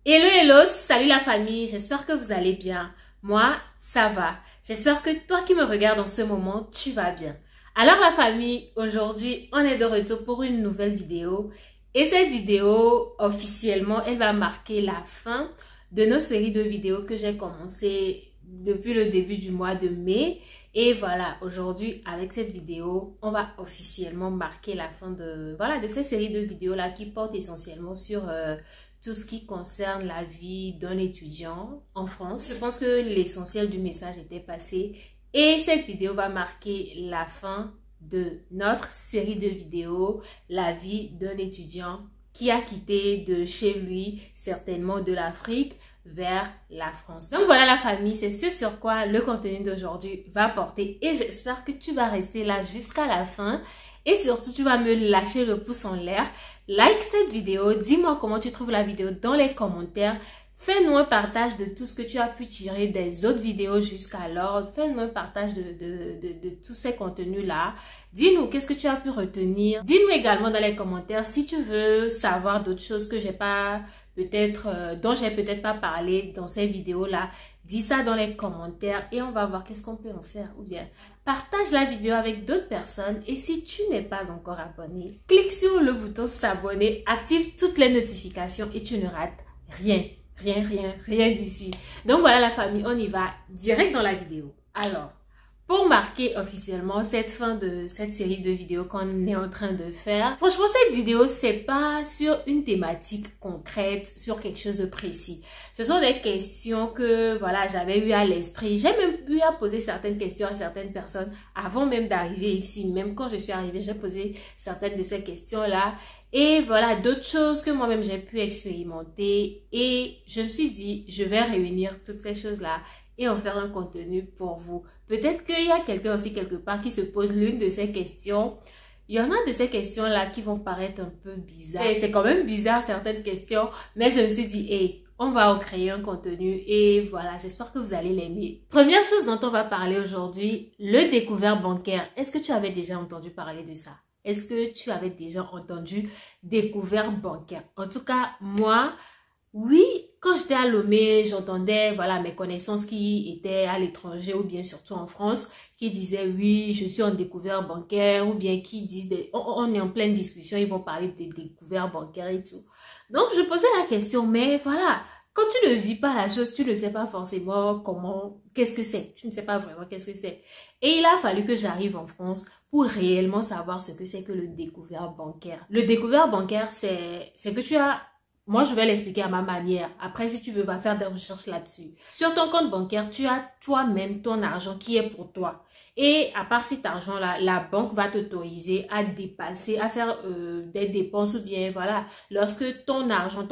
Hello, hello, salut la famille, j'espère que vous allez bien. Moi, ça va. J'espère que toi qui me regardes en ce moment, tu vas bien. Alors la famille, aujourd'hui, on est de retour pour une nouvelle vidéo. Et cette vidéo, officiellement, elle va marquer la fin de nos séries de vidéos que j'ai commencé depuis le début du mois de mai. Et voilà, aujourd'hui, avec cette vidéo, on va officiellement marquer la fin de ces séries de vidéos-là qui portent essentiellement sur tout ce qui concerne la vie d'un étudiant en France. Je pense que l'essentiel du message était passé et cette vidéo va marquer la fin de notre série de vidéos, la vie d'un étudiant qui a quitté de chez lui, certainement de l'Afrique, vers la France. Donc voilà la famille, c'est ce sur quoi le contenu d'aujourd'hui va porter et j'espère que tu vas rester là jusqu'à la fin et surtout tu vas me lâcher le pouce en l'air. Like cette vidéo, dis-moi comment tu trouves la vidéo dans les commentaires. Fais-nous un partage de tout ce que tu as pu tirer des autres vidéos jusqu'alors. Fais-nous un partage de tous ces contenus-là. Dis-nous qu'est-ce que tu as pu retenir. Dis-nous également dans les commentaires si tu veux savoir d'autres choses que j'ai pas dont j'ai peut-être pas parlé dans ces vidéos-là. Dis ça dans les commentaires et on va voir qu'est-ce qu'on peut en faire. Ou bien, partage la vidéo avec d'autres personnes. Et si tu n'es pas encore abonné, clique sur le bouton s'abonner, active toutes les notifications et tu ne rates rien. Rien d'ici. Donc voilà la famille, on y va direct dans la vidéo. Alors, pour marquer officiellement cette fin de cette série de vidéos qu'on est en train de faire, franchement cette vidéo c'est pas sur une thématique concrète, sur quelque chose de précis. Ce sont des questions que voilà j'avais eu à l'esprit. J'ai même eu à poser certaines questions à certaines personnes avant même d'arriver ici. Même quand je suis arrivée, j'ai posé certaines de ces questions-là. Et voilà, d'autres choses que moi-même j'ai pu expérimenter. Et je me suis dit, je vais réunir toutes ces choses-là et en faire un contenu pour vous. Peut-être qu'il y a quelqu'un aussi quelque part qui se pose l'une de ces questions. Il y en a de ces questions-là qui vont paraître un peu bizarres. Et c'est quand même bizarre certaines questions. Mais je me suis dit, hey, on va en créer un contenu. Et voilà, j'espère que vous allez l'aimer. Première chose dont on va parler aujourd'hui, le découvert bancaire. Est-ce que tu avais déjà entendu parler de ça? Est-ce que tu avais déjà entendu découvert bancaire? En tout cas, moi, oui, quand j'étais à Lomé, j'entendais voilà mes connaissances qui étaient à l'étranger ou bien surtout en France, qui disaient oui, je suis en découvert bancaire ou bien qui disent, on est en pleine discussion, ils vont parler de découvert bancaire et tout. Donc, je posais la question, mais voilà, quand tu ne vis pas la chose, tu ne sais pas forcément comment, qu'est-ce que c'est. Tu ne sais pas vraiment qu'est-ce que c'est. Et il a fallu que j'arrive en France pour réellement savoir ce que c'est que le découvert bancaire. Le découvert bancaire, c'est que tu as... Moi, je vais l'expliquer à ma manière. Après, si tu veux, va faire des recherches là-dessus. Sur ton compte bancaire, tu as toi-même ton argent qui est pour toi. Et à part cet argent-là, la banque va t'autoriser à dépasser, à faire des dépenses ou bien, voilà, lorsque ton argent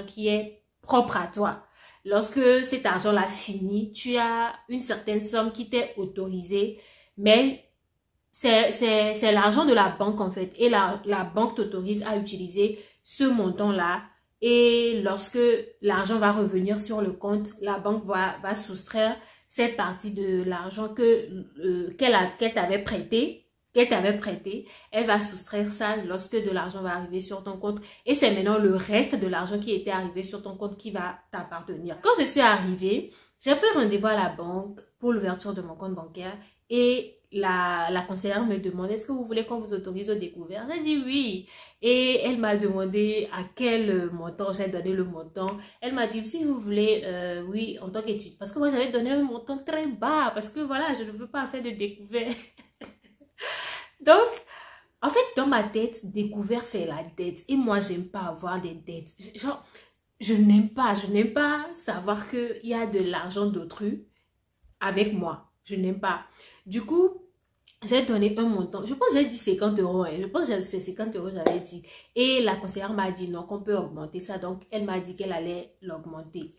qui est propre à toi, lorsque cet argent-là finit, tu as une certaine somme qui t'est autorisée, mais c'est l'argent de la banque en fait. Et la banque t'autorise à utiliser ce montant-là. Et lorsque l'argent va revenir sur le compte, la banque va soustraire cette partie de l'argent qu'elle t'avait prêté. Elle va soustraire ça lorsque de l'argent va arriver sur ton compte. Et c'est maintenant le reste de l'argent qui était arrivé sur ton compte qui va t'appartenir. Quand je suis arrivée, j'ai pris rendez-vous à la banque pour l'ouverture de mon compte bancaire. Et la conseillère me demande, est-ce que vous voulez qu'on vous autorise au découvert? J'ai dit oui. Et elle m'a demandé à quel montant, j'ai donné le montant. Elle m'a dit, si vous voulez, oui, en tant qu'étudiante. Parce que moi, j'avais donné un montant très bas. Parce que voilà, je ne veux pas faire de découvert. Donc, en fait, dans ma tête, découvert, c'est la dette. Et moi, j'aime pas avoir des dettes. Genre, je n'aime pas savoir qu'il y a de l'argent d'autrui avec moi. Je n'aime pas. Du coup, j'ai donné un montant. Je pense que j'ai dit 50 euros. Je pense que c'est 50 euros, j'avais dit. Et la conseillère m'a dit non, qu'on peut augmenter ça. Donc, elle m'a dit qu'elle allait l'augmenter.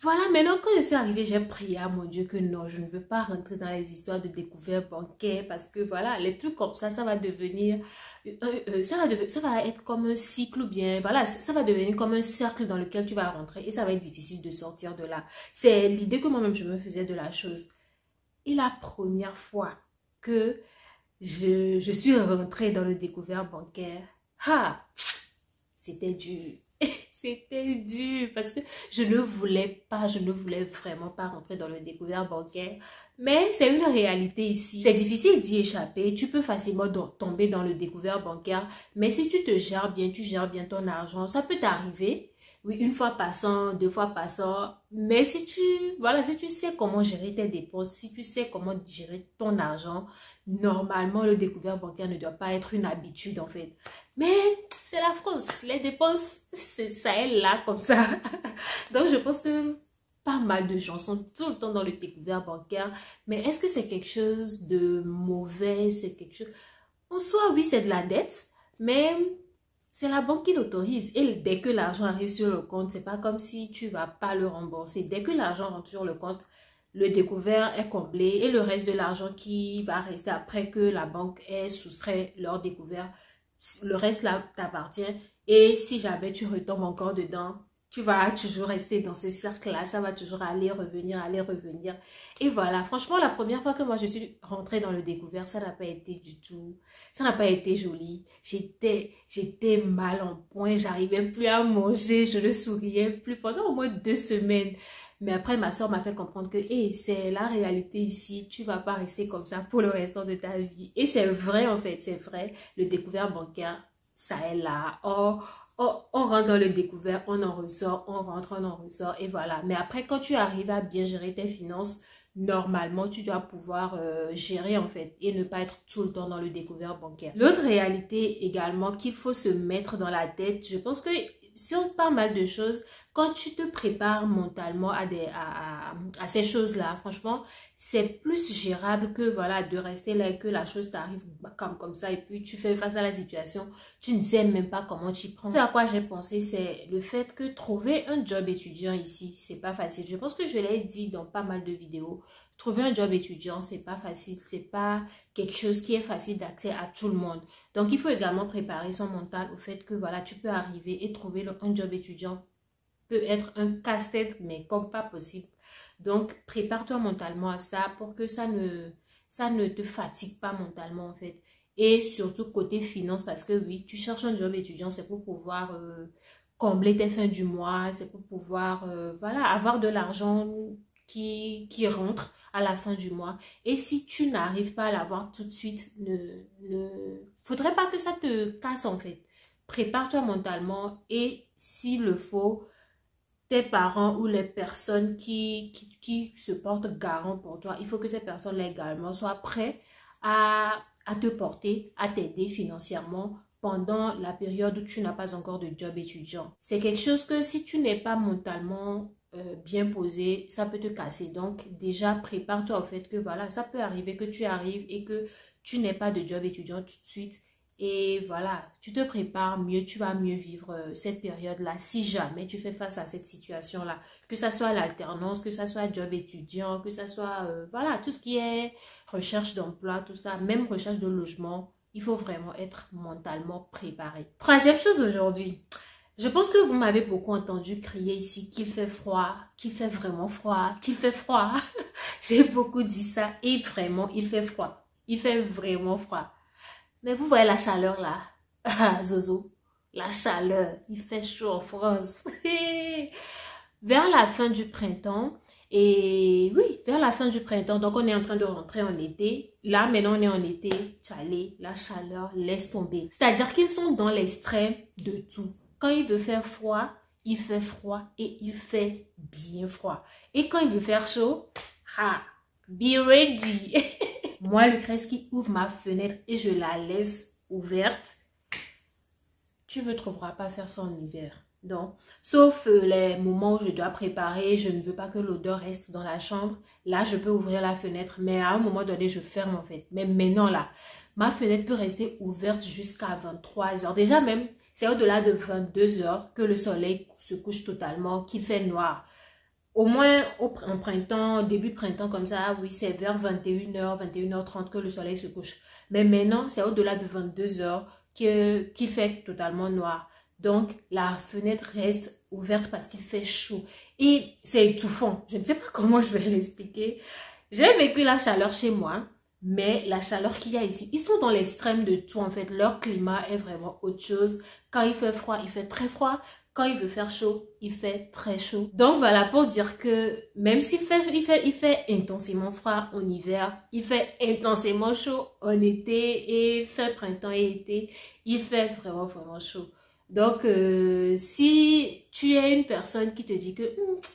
Voilà, maintenant, quand je suis arrivée, j'ai prié à mon Dieu que non, je ne veux pas rentrer dans les histoires de découvert bancaire parce que voilà, les trucs comme ça va devenir, ça va être comme un cycle ou bien, voilà, ça va devenir comme un cercle dans lequel tu vas rentrer et ça va être difficile de sortir de là. C'est l'idée que moi-même je me faisais de la chose. Et la première fois que je suis rentrée dans le découvert bancaire, c'était dur. C'était dur parce que je ne voulais vraiment pas rentrer dans le découvert bancaire. Mais c'est une réalité ici. C'est difficile d'y échapper. Tu peux facilement tomber dans le découvert bancaire. Mais si tu te gères bien, tu gères bien ton argent, ça peut t'arriver. Oui, une fois passant, deux fois passant. Mais si tu sais comment gérer tes dépenses, si tu sais comment gérer ton argent, normalement, le découvert bancaire ne doit pas être une habitude en fait. Mais c'est la France. Les dépenses, ça est là comme ça. Donc, je pense que pas mal de gens sont tout le temps dans le découvert bancaire. Mais est-ce que c'est quelque chose de mauvais? C'est quelque chose... En soi, oui, c'est de la dette. Mais c'est la banque qui l'autorise. Et dès que l'argent arrive sur le compte, c'est pas comme si tu vas pas le rembourser. Dès que l'argent rentre sur le compte, le découvert est comblé. Et le reste de l'argent qui va rester après que la banque ait soustrait leur découvert, le reste là t'appartient. Et si jamais tu retombes encore dedans, tu vas toujours rester dans ce cercle-là. Ça va toujours aller, revenir, aller, revenir. Et voilà, franchement, la première fois que moi je suis rentrée dans le découvert, ça n'a pas été du tout... Ça n'a pas été joli. J'étais mal en point. J'arrivais plus à manger. Je ne souriais plus pendant au moins 2 semaines. Mais après, ma soeur m'a fait comprendre que hey, c'est la réalité ici. Tu vas pas rester comme ça pour le restant de ta vie. Et c'est vrai en fait, c'est vrai. Le découvert bancaire, ça est là. On rentre dans le découvert, on en ressort, on rentre, on en ressort et voilà. Mais après, quand tu arrives à bien gérer tes finances, normalement, tu dois pouvoir gérer en fait et ne pas être tout le temps dans le découvert bancaire. L'autre réalité également qu'il faut se mettre dans la tête, je pense que sur pas mal de choses, quand tu te prépares mentalement à ces choses-là, franchement, c'est plus gérable que voilà de rester là et que la chose t'arrive comme ça et puis tu fais face à la situation, tu ne sais même pas comment t'y prendre. Ce à quoi j'ai pensé, c'est le fait que trouver un job étudiant ici, c'est pas facile. Je pense que je l'ai dit dans pas mal de vidéos. Trouver un job étudiant, c'est pas facile, c'est pas quelque chose qui est facile d'accès à tout le monde. Donc, il faut également préparer son mental au fait que voilà, tu peux arriver et trouver un job étudiant peut être un casse-tête, mais comme pas possible. Donc, prépare-toi mentalement à ça pour que ça ne te fatigue pas mentalement en fait. Et surtout côté finance, parce que oui, tu cherches un job étudiant, c'est pour pouvoir combler tes fins du mois, c'est pour pouvoir voilà, avoir de l'argent qui rentre à la fin du mois. Et si tu n'arrives pas à l'avoir tout de suite, faudrait pas que ça te casse en fait. Prépare-toi mentalement et s'il le faut, tes parents ou les personnes qui se portent garant pour toi, il faut que ces personnes également soient prêtes à te porter, à t'aider financièrement pendant la période où tu n'as pas encore de job étudiant. C'est quelque chose que si tu n'es pas mentalement bien posé, ça peut te casser. Donc déjà, prépare-toi au fait que voilà, ça peut arriver que tu arrives et que tu n'aies pas de job étudiant tout de suite. Et voilà, tu te prépares mieux, tu vas mieux vivre cette période-là si jamais tu fais face à cette situation-là. Que ça soit l'alternance, que ça soit job étudiant, que ça soit, voilà, tout ce qui est recherche d'emploi, tout ça, même recherche de logement, il faut vraiment être mentalement préparé. Troisième chose aujourd'hui, je pense que vous m'avez beaucoup entendu crier ici qu'il fait froid, qu'il fait vraiment froid, qu'il fait froid. J'ai beaucoup dit ça et vraiment, il fait froid. Il fait vraiment froid. Mais vous voyez la chaleur là, Zozo, la chaleur, il fait chaud en France. Vers la fin du printemps, et oui, vers la fin du printemps, donc on est en train de rentrer en été. Là, maintenant on est en été, tchalé, la chaleur, laisse tomber. C'est-à-dire qu'ils sont dans l'extrême de tout. Quand il veut faire froid, il fait froid et il fait bien froid. Et quand il veut faire chaud, be ready. Moi, Lucrèce qui ouvre ma fenêtre et je la laisse ouverte, tu ne me trouveras pas faire ça en hiver. Donc, sauf les moments où je dois préparer, je ne veux pas que l'odeur reste dans la chambre. Là, je peux ouvrir la fenêtre, mais à un moment donné, je ferme en fait. Mais maintenant là, ma fenêtre peut rester ouverte jusqu'à 23 h. Déjà même, c'est au-delà de 22 h que le soleil se couche totalement, qu'il fait noir. Au moins en printemps, début de printemps comme ça, oui, c'est vers 21 h, 21 h 30 que le soleil se couche. Mais maintenant, c'est au-delà de 22 h qu'il fait totalement noir. Donc, la fenêtre reste ouverte parce qu'il fait chaud. Et c'est étouffant. Je ne sais pas comment je vais l'expliquer. J'ai vécu la chaleur chez moi, mais la chaleur qu'il y a ici, ils sont dans l'extrême de tout en fait. Leur climat est vraiment autre chose. Quand il fait froid, il fait très froid. quand il veut faire chaud, il fait très chaud. Donc voilà, pour dire que même s'il fait intensément froid en hiver, il fait intensément chaud en été et fin printemps et été, il fait vraiment chaud. Donc si tu es une personne qui te dit que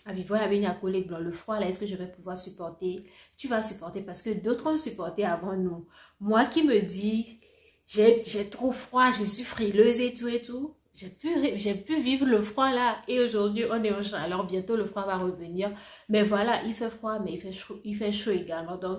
le froid là, est-ce que je vais pouvoir supporter? Tu vas supporter parce que d'autres ont supporté avant nous. Moi qui me dis j'ai trop froid, je suis frileuse et tout. J'ai pu vivre le froid là et aujourd'hui on est en chaleur, alors bientôt le froid va revenir. Mais voilà, il fait froid mais il fait chaud également. Donc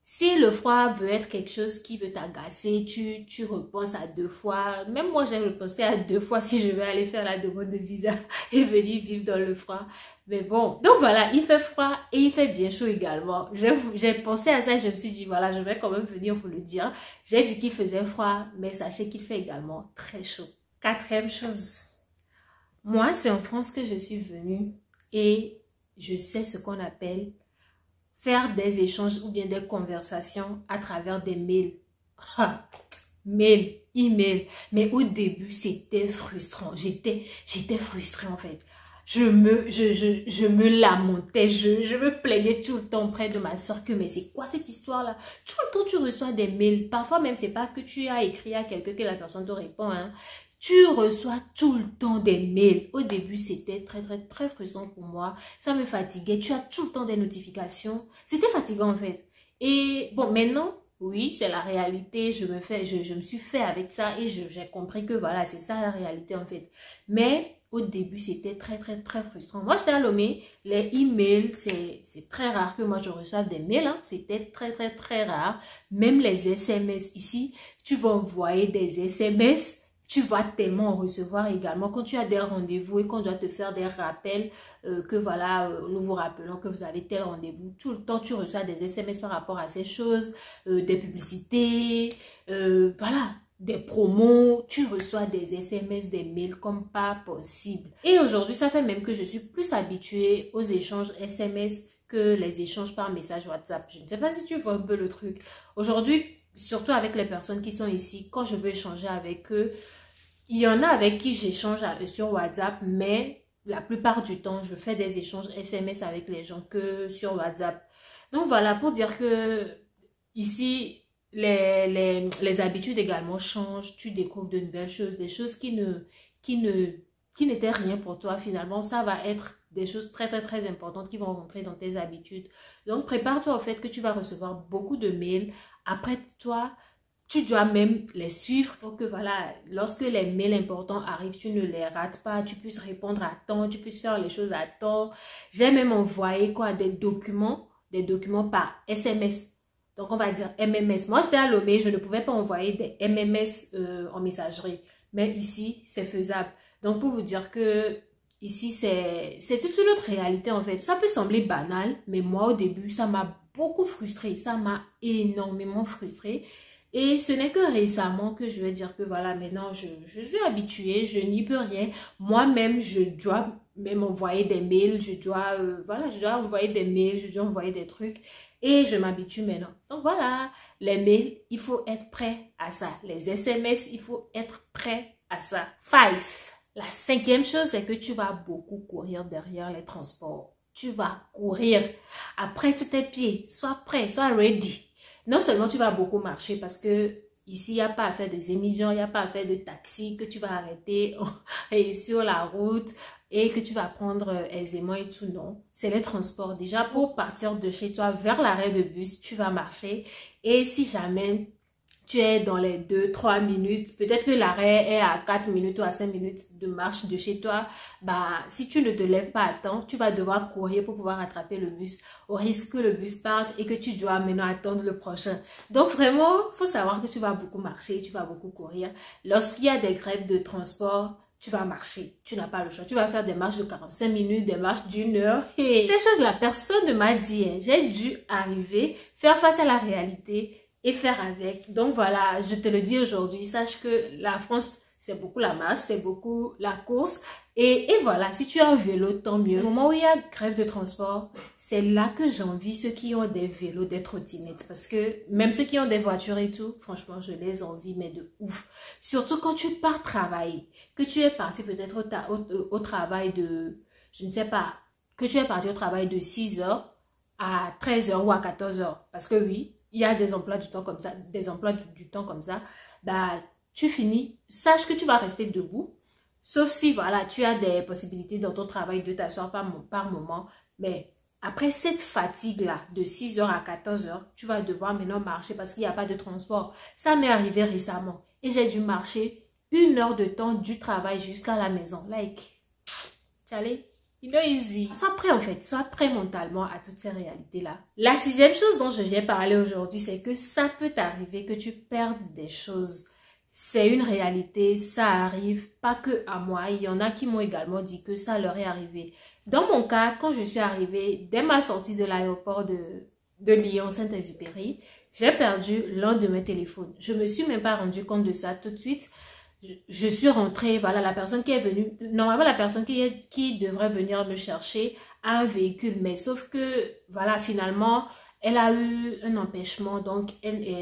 si le froid veut être quelque chose qui veut t'agacer, tu repenses à 2 fois. Même moi j'ai repensé à 2 fois si je vais aller faire la demande de visa et venir vivre dans le froid. Mais bon, donc voilà, il fait froid et il fait bien chaud également. J'ai pensé à ça et je me suis dit voilà, je vais quand même venir vous le dire. J'ai dit qu'il faisait froid, mais sachez qu'il fait également très chaud. 4e chose, moi c'est en France que je suis venue et je sais ce qu'on appelle faire des échanges ou bien des conversations à travers des mails. Mail, email. Mais au début c'était frustrant, j'étais frustrée en fait. Je me lamentais, je me plaignais tout le temps près de ma soeur que mais c'est quoi cette histoire là? Tout le temps tu reçois des mails, parfois même c'est pas que tu as écrit à quelqu'un que la personne te répond, hein. Tu reçois tout le temps des mails. Au début, c'était très frustrant pour moi. Ça me fatiguait. Tu as tout le temps des notifications. C'était fatigant en fait. Et bon, maintenant, oui, c'est la réalité. Je me suis fait avec ça et j'ai compris que voilà, c'est ça la réalité en fait. Mais au début, c'était très frustrant. Moi, j'étais à Lomé. Les emails, c'est très rare que moi je reçoive des mails. Hein. C'était très rare. Même les SMS ici, tu vas envoyer des SMS. Tu vas tellement en recevoir également quand tu as des rendez-vous et qu'on doit te faire des rappels que voilà, nous vous rappelons que vous avez tel rendez-vous. Tout le temps, tu reçois des SMS par rapport à ces choses, des publicités, voilà, des promos. Tu reçois des SMS, des mails comme pas possible. Et aujourd'hui, ça fait même que je suis plus habituée aux échanges SMS que les échanges par message WhatsApp. Je ne sais pas si tu vois un peu le truc. Aujourd'hui, surtout avec les personnes qui sont ici, quand je veux échanger avec eux, il y en a avec qui j'échange sur WhatsApp, mais la plupart du temps, je fais des échanges SMS avec les gens que sur WhatsApp. Donc voilà, pour dire que ici, les habitudes également changent. Tu découvres de nouvelles choses, des choses qui n'étaient rien pour toi finalement. Ça va être des choses très importantes qui vont rentrer dans tes habitudes. Donc prépare-toi au fait que tu vas recevoir beaucoup de mails. Après toi, tu dois même les suivre pour que voilà, lorsque les mails importants arrivent, tu ne les rates pas, tu puisses répondre à temps, tu puisses faire les choses à temps. J'ai même envoyé des documents par SMS. Donc on va dire MMS. Moi j'étais à Lomé, je ne pouvais pas envoyer des MMS en messagerie. Mais ici, c'est faisable. Donc pour vous dire que ici, c'est toute une autre réalité en fait. Ça peut sembler banal, mais moi au début, ça m'a beaucoup frustrée. Ça m'a énormément frustrée. Et ce n'est que récemment que je vais dire que voilà, maintenant je suis habituée, je n'y peux rien. Moi-même, je dois même envoyer des mails, je dois envoyer des mails, je dois envoyer des trucs. Et je m'habitue maintenant. Donc voilà, les mails, il faut être prêt à ça. Les SMS, il faut être prêt à ça. 5. La 5e chose, c'est que tu vas beaucoup courir derrière les transports. Tu vas courir. Après tes pieds, sois prêt, sois ready. Non seulement tu vas beaucoup marcher parce que ici, il n'y a pas à faire des émissions, il n'y a pas à faire de taxi que tu vas arrêter sur la route et que tu vas prendre aisément et tout, non. C'est les transports. Déjà, pour partir de chez toi vers l'arrêt de bus, tu vas marcher. Et si jamais tu es dans les 2-3 minutes, peut-être que l'arrêt est à 4 minutes ou à 5 minutes de marche de chez toi, si tu ne te lèves pas à temps, tu vas devoir courir pour pouvoir attraper le bus, au risque que le bus parte et que tu dois maintenant attendre le prochain. Donc vraiment, il faut savoir que tu vas beaucoup marcher, tu vas beaucoup courir. Lorsqu'il y a des grèves de transport, tu vas marcher, tu n'as pas le choix. Tu vas faire des marches de 45 minutes, des marches d'1 heure. Et ces choses-là, personne ne m'a dit. J'ai dû arriver, faire face à la réalité et faire avec. Donc voilà, je te le dis aujourd'hui, sache que la France, c'est beaucoup la marche, c'est beaucoup la course. Et voilà, si tu as un vélo, tant mieux. Au moment où il y a grève de transport, c'est là que j'envie ceux qui ont des vélos, des trottinettes. Parce que même ceux qui ont des voitures et tout, franchement, je les envie, mais de ouf. Surtout quand tu pars travailler, que tu es parti peut-être au travail de, je ne sais pas, que tu es parti au travail de 6 heures à 13 heures ou à 14 heures. Parce que oui, il y a des emplois du temps comme ça, des emplois du temps comme ça. Bah, tu finis, sache que tu vas rester debout. Sauf si, voilà, tu as des possibilités dans ton travail de t'asseoir par moment. Mais après cette fatigue-là, de 6 heures à 14 heures, tu vas devoir maintenant marcher parce qu'il n'y a pas de transport. Ça m'est arrivé récemment. Et j'ai dû marcher 1 heure de temps du travail jusqu'à la maison. Like, t'allais, you know easy. Sois prêt en fait, sois prêt mentalement à toutes ces réalités-là. La 6e chose dont je viens parler aujourd'hui, c'est que ça peut t'arriver que tu perdes des choses. C'est une réalité, ça arrive pas que à moi. Il y en a qui m'ont également dit que ça leur est arrivé. Dans mon cas, quand je suis arrivée, dès ma sortie de l'aéroport de Lyon Saint-Exupéry, j'ai perdu l'un de mes téléphones. Je me suis même pas rendu compte de ça tout de suite. Je suis rentrée, voilà, la personne qui est venue, normalement la personne qui devrait venir me chercher a un véhicule, mais sauf que, voilà, finalement, elle a eu un empêchement, donc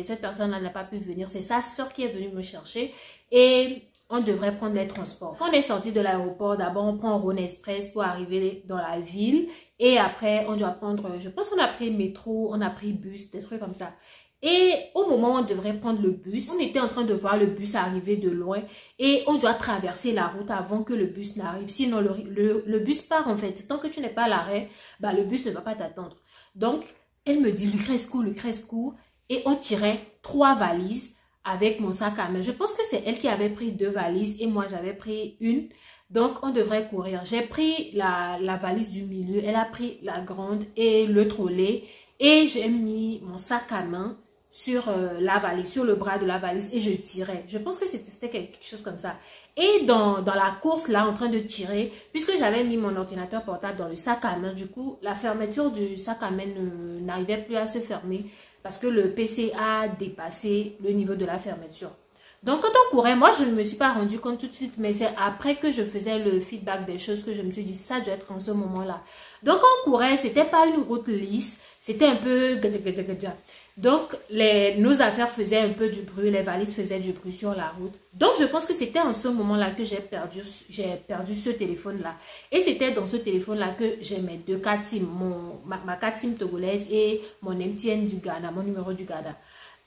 cette personne-là n'a pas pu venir. C'est sa soeur qui est venue me chercher et on devrait prendre les transports. Quand on est sorti de l'aéroport, d'abord on prend Rhône Express pour arriver dans la ville et après on doit prendre, je pense qu'on a pris métro, on a pris bus, des trucs comme ça. Et au moment où on devrait prendre le bus, on était en train de voir le bus arriver de loin et on doit traverser la route avant que le bus n'arrive. Sinon, le bus part en fait. Tant que tu n'es pas à l'arrêt, bah, le bus ne va pas t'attendre. Donc, elle me dit, Lucrèce court. Et on tirait 3 valises avec mon sac à main. Je pense que c'est elle qui avait pris 2 valises et moi j'avais pris une. Donc, on devrait courir. J'ai pris la valise du milieu, elle a pris la grande et le trolley. Et j'ai mis mon sac à main sur la valise, sur le bras de la valise et je tirais. Je pense que c'était quelque chose comme ça. Et dans la course là, en train de tirer, puisque j'avais mis mon ordinateur portable dans le sac à main, du coup, la fermeture du sac à main n'arrivait plus à se fermer parce que le PC a dépassé le niveau de la fermeture. Donc, quand on courait, moi, je ne me suis pas rendu compte tout de suite, mais c'est après que je faisais le feedback des choses que je me suis dit, ça doit être en ce moment-là. Donc, on courait, c'était pas une route lisse, c'était un peu... Donc, nos affaires faisaient un peu du bruit, les valises faisaient du bruit sur la route. Donc, je pense que c'était en ce moment-là que j'ai perdu ce téléphone-là. Et c'était dans ce téléphone-là que j'ai mes 2 cartes SIM, ma carte SIM togolaise et mon MTN du Ghana, mon numéro du Ghana.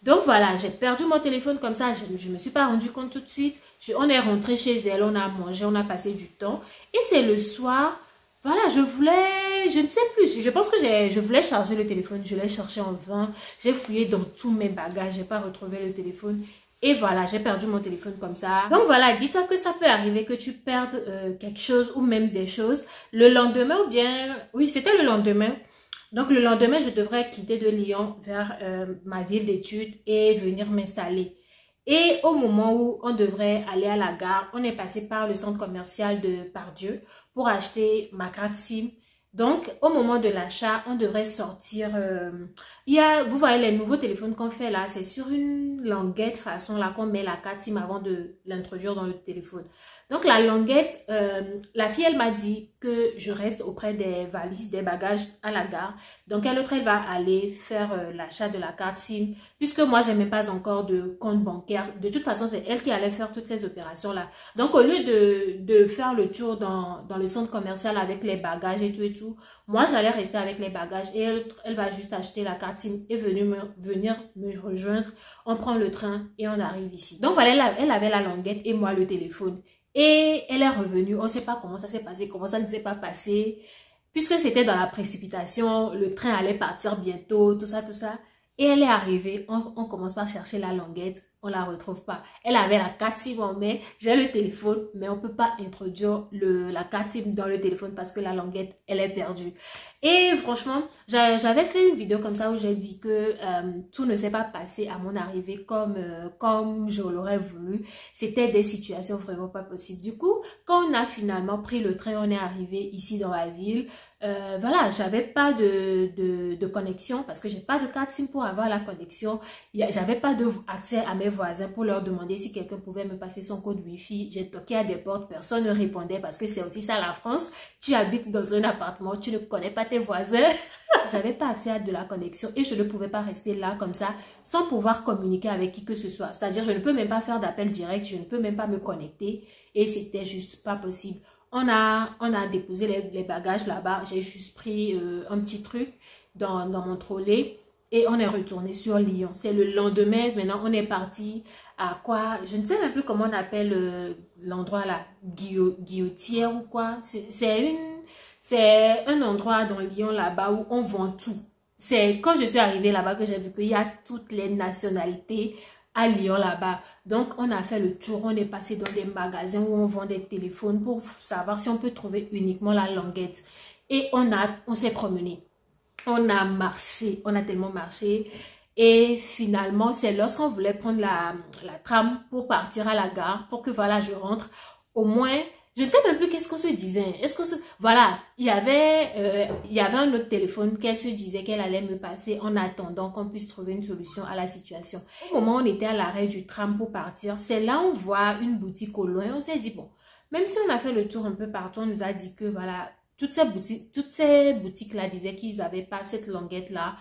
Donc, voilà, j'ai perdu mon téléphone comme ça, je ne me suis pas rendu compte tout de suite. On est rentré chez elle, on a mangé, on a passé du temps. Et c'est le soir... Voilà, je ne sais plus, je pense que je voulais charger le téléphone, je l'ai cherché en vain, j'ai fouillé dans tous mes bagages, j'ai pas retrouvé le téléphone et voilà, j'ai perdu mon téléphone comme ça. Donc voilà, dis-toi que ça peut arriver que tu perdes quelque chose ou même des choses le lendemain ou bien, oui, c'était le lendemain. Donc le lendemain, je devrais quitter de Lyon vers ma ville d'études et venir m'installer. Et au moment où on devrait aller à la gare, on est passé par le centre commercial de Pardieu pour acheter ma carte SIM. Donc, au moment de l'achat, on devrait sortir... vous voyez les nouveaux téléphones qu'on fait là, c'est sur une languette façon là qu'on met la carte SIM avant de l'introduire dans le téléphone. Donc, la languette, la fille, elle m'a dit que je reste auprès des valises, des bagages à la gare. Donc, elle va aller faire l'achat de la carte SIM. Puisque moi, je n'ai même pas encore de compte bancaire. De toute façon, c'est elle qui allait faire toutes ces opérations-là. Donc, au lieu de faire le tour dans le centre commercial avec les bagages et tout, moi, j'allais rester avec les bagages. Et elle va juste acheter la carte SIM et venir me rejoindre. On prend le train et on arrive ici. Donc, voilà, elle avait la languette et moi, le téléphone. Et elle est revenue, on ne sait pas comment ça s'est passé, comment ça ne s'est pas passé. Puisque c'était dans la précipitation, le train allait partir bientôt, tout ça. Et elle est arrivée, on commence par chercher la languette, on la retrouve pas. Elle avait la carte SIM en main, j'ai le téléphone, mais on peut pas introduire la carte SIM dans le téléphone parce que la languette, elle est perdue. Et franchement, j'avais fait une vidéo comme ça où j'ai dit que tout ne s'est pas passé à mon arrivée comme je l'aurais voulu. C'était des situations vraiment pas possibles. Du coup, quand on a finalement pris le train, on est arrivé ici dans la ville. Voilà, j'avais pas de connexion parce que j'ai pas de carte SIM pour avoir la connexion. J'avais pas accès à mes mes voisins pour leur demander si quelqu'un pouvait me passer son code Wi-Fi. J'ai toqué à des portes, personne ne répondait parce que c'est aussi ça la France. Tu habites dans un appartement, tu ne connais pas tes voisins. J'avais pas accès à de la connexion et je ne pouvais pas rester là comme ça sans pouvoir communiquer avec qui que ce soit. C'est-à-dire, je ne peux même pas faire d'appel direct, je ne peux même pas me connecter et c'était juste pas possible. On a déposé les bagages là-bas. J'ai juste pris un petit truc dans mon trolley et on est retourné sur Lyon. C'est le lendemain. Maintenant, on est parti à quoi? Je ne sais même plus comment on appelle l'endroit là. Guillotière ou quoi? C'est un endroit dans Lyon là-bas où on vend tout. C'est quand je suis arrivée là-bas que j'ai vu qu'il y a toutes les nationalités à Lyon là-bas. Donc, on a fait le tour, on est passé dans des magasins où on vend des téléphones pour savoir si on peut trouver uniquement la languette. Et on s'est promené. On a marché, on a tellement marché. Et finalement, c'est lorsqu'on voulait prendre la tram pour partir à la gare, pour que voilà, je rentre. Au moins, je ne sais même plus qu'est-ce qu'on se disait. Voilà, il y avait un autre téléphone qu'elle se disait qu'elle allait me passer en attendant qu'on puisse trouver une solution à la situation. Au moment où on était à l'arrêt du tram pour partir, c'est là on voit une boutique au loin. On s'est dit, bon, même si on a fait le tour un peu partout, on nous a dit que voilà, toutes ces boutiques-là disaient qu'ils n'avaient pas cette languette-là.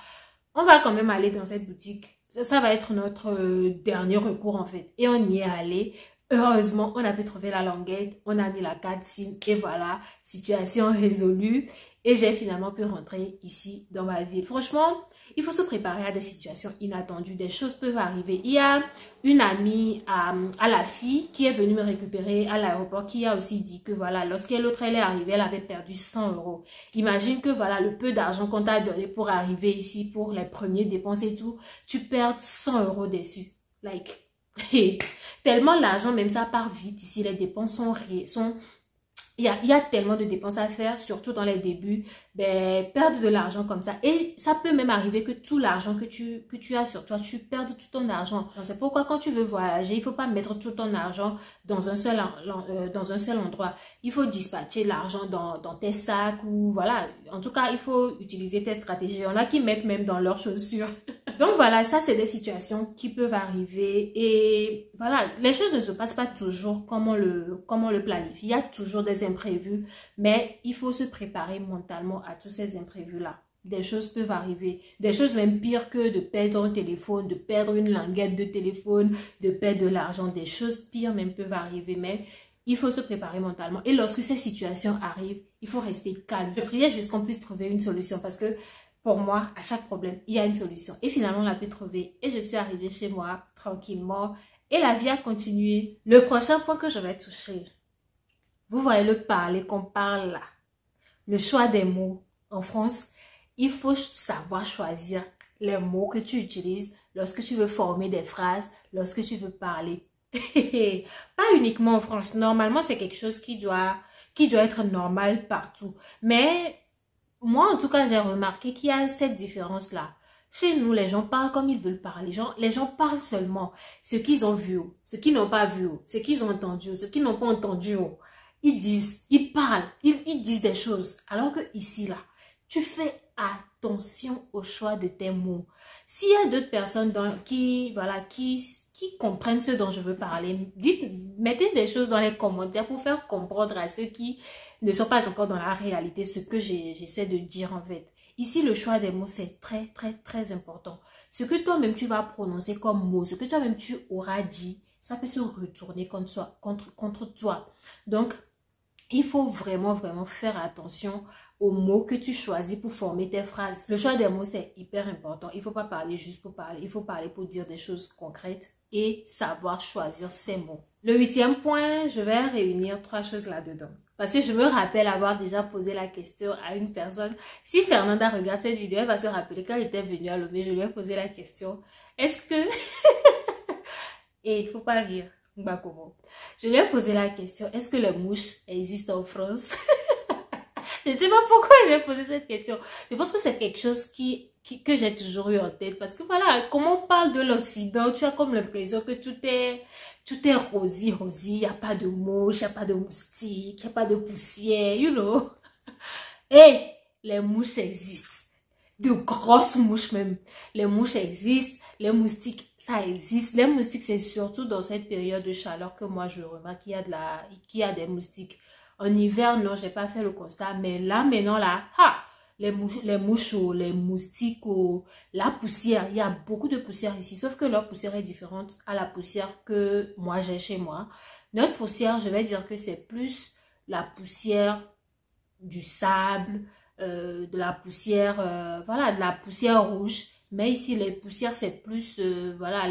On va quand même aller dans cette boutique. Ça va être notre dernier recours en fait. Et on y est allé. Heureusement, on a pu trouver la languette, on a mis la carte SIM et voilà, situation résolue. Et j'ai finalement pu rentrer ici dans ma ville. Franchement, il faut se préparer à des situations inattendues. Des choses peuvent arriver. Il y a une amie à la fille qui est venue me récupérer à l'aéroport qui a aussi dit que voilà, lorsqu'elle est arrivée, elle avait perdu 100 €. Imagine que voilà, le peu d'argent qu'on t'a donné pour arriver ici, pour les premiers dépenses et tout, tu perds 100 € dessus. Like... tellement l'argent, même ça part vite ici, les dépenses il y a tellement de dépenses à faire, surtout dans les débuts, ben, perdre de l'argent comme ça. Et ça peut même arriver que tout l'argent que tu as sur toi, tu perdes tout ton argent. C'est pourquoi quand tu veux voyager, il ne faut pas mettre tout ton argent dans un seul endroit. Il faut dispatcher l'argent dans tes sacs ou voilà. En tout cas, il faut utiliser tes stratégies. Il y en a qui mettent même dans leurs chaussures. Donc voilà, ça c'est des situations qui peuvent arriver et voilà, les choses ne se passent pas toujours comme on le planifie. Il y a toujours des imprévus, mais il faut se préparer mentalement à tous ces imprévus-là. Des choses peuvent arriver, des choses même pires que de perdre un téléphone, de perdre une languette de téléphone, de perdre de l'argent. Des choses pires même peuvent arriver, mais il faut se préparer mentalement. Et lorsque ces situations arrivent, il faut rester calme. Je priais juste qu'on puisse trouver une solution parce que pour moi, à chaque problème, il y a une solution. Et finalement, on l'a pu trouver. Et je suis arrivée chez moi tranquillement. Et la vie a continué. Le prochain point que je vais toucher, vous voyez le parler qu'on parle là. Le choix des mots. En France, il faut savoir choisir les mots que tu utilises lorsque tu veux former des phrases, lorsque tu veux parler. Pas uniquement en France. Normalement, c'est quelque chose qui doit être normal partout. Mais moi, en tout cas, j'ai remarqué qu'il y a cette différence-là. Chez nous, les gens parlent comme ils veulent parler. Les gens parlent seulement ce qu'ils ont vu, ce qu'ils n'ont pas vu, ce qu'ils ont entendu, ce qu'ils n'ont pas entendu. Ils disent, ils parlent, ils disent des choses. Alors que ici, là, tu fais attention au choix de tes mots. S'il y a d'autres personnes qui comprennent ce dont je veux parler, mettez des choses dans les commentaires pour faire comprendre à ceux qui ne sont pas encore dans la réalité ce que j'essaie de dire en fait. Ici, le choix des mots, c'est très, très, très important. Ce que toi-même, tu vas prononcer comme mot, ce que toi-même, tu auras dit, ça peut se retourner contre toi. Donc, il faut vraiment, vraiment faire attention aux mots que tu choisis pour former tes phrases. Le choix des mots, c'est hyper important. Il ne faut pas parler juste pour parler. Il faut parler pour dire des choses concrètes et savoir choisir ses mots. Le 8e point, je vais réunir 3 choses là-dedans. Parce que je me rappelle avoir déjà posé la question à une personne. Si Fernanda regarde cette vidéo, elle va se rappeler quand elle était venue à Lomé, je lui ai posé la question. Est-ce que... Et il ne faut pas rire. Je lui ai posé la question. Est-ce que les mouches existent en France? Je ne sais pas pourquoi je lui ai posé cette question. Je pense que c'est quelque chose que j'ai toujours eu en tête. Parce que voilà, comment on parle de l'Occident, tu as comme l'impression que tout est rosy. Il n'y a pas de mouches, il n'y a pas de moustiques, il n'y a pas de poussière, you know. Et les mouches existent. De grosses mouches même. Les mouches existent. Les moustiques, ça existe. Les moustiques, c'est surtout dans cette période de chaleur que moi je remarque qu'il y a des moustiques. En hiver, non, j'ai pas fait le constat, mais là, maintenant, là, les mouches, les moustiques, la poussière, il y a beaucoup de poussière ici, sauf que leur poussière est différente à la poussière que moi j'ai chez moi. Notre poussière, je vais dire que c'est plus la poussière du sable, de la poussière, voilà, de la poussière rouge. Mais ici, les poussières, c'est plus, voilà,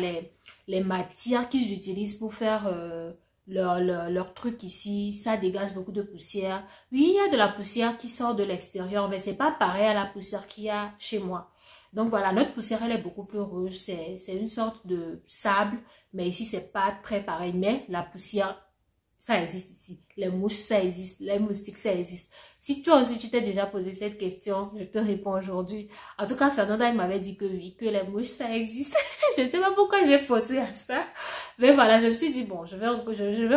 les matières qu'ils utilisent pour faire leur truc ici. Ça dégage beaucoup de poussière. Oui, il y a de la poussière qui sort de l'extérieur, mais c'est pas pareil à la poussière qu'il y a chez moi. Donc voilà, notre poussière, elle est beaucoup plus rouge. C'est une sorte de sable, mais ici, c'est pas très pareil. Mais la poussière, ça existe ici. Les mouches, ça existe. Les moustiques, ça existe. Si toi aussi, tu t'es déjà posé cette question, je te réponds aujourd'hui. En tout cas, Fernanda, elle m'avait dit que oui, que les mouches, ça existe. Je ne sais pas pourquoi j'ai posé à ça. Mais voilà, je me suis dit, bon, je vais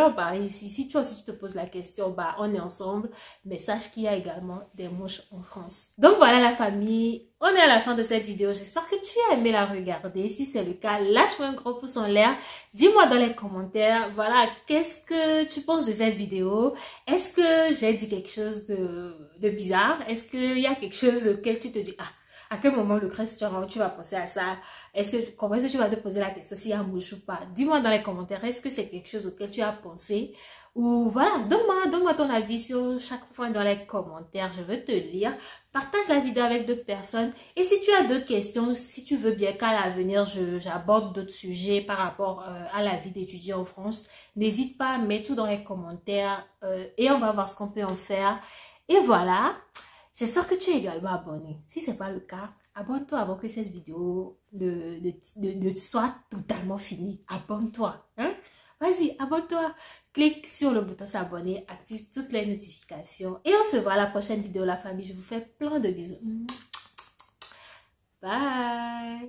en parler ici. Si toi aussi, tu te poses la question, bah, on est ensemble. Mais sache qu'il y a également des mouches en France. Donc voilà, la famille. On est à la fin de cette vidéo. J'espère que tu as aimé la regarder. Si c'est le cas, lâche-moi un gros pouce en l'air. Dis-moi dans les commentaires, voilà, qu'est-ce que tu penses de cette vidéo? Est-ce que j'ai dit quelque chose de bizarre? Est-ce qu'il y a quelque chose auquel tu te dis, à quel moment le tu vas penser à ça? Comment est-ce que tu vas te poser la question s'il y a un mouche ou pas? Dis-moi dans les commentaires, est-ce que c'est quelque chose auquel tu as pensé? Ou voilà, donne-moi ton avis sur chaque point dans les commentaires. Je veux te lire. Partage la vidéo avec d'autres personnes. Et si tu as d'autres questions, si tu veux bien qu'à l'avenir, j'aborde d'autres sujets par rapport à la vie d'étudiant en France, n'hésite pas à mettre tout dans les commentaires et on va voir ce qu'on peut en faire. Et voilà, j'espère que tu es également abonné. Si ce n'est pas le cas, abonne-toi avant que cette vidéo ne soit totalement finie. Abonne-toi, hein? Vas-y, abonne-toi. Clique sur le bouton s'abonner, active toutes les notifications. Et on se voit à la prochaine vidéo, la famille. Je vous fais plein de bisous. Bye.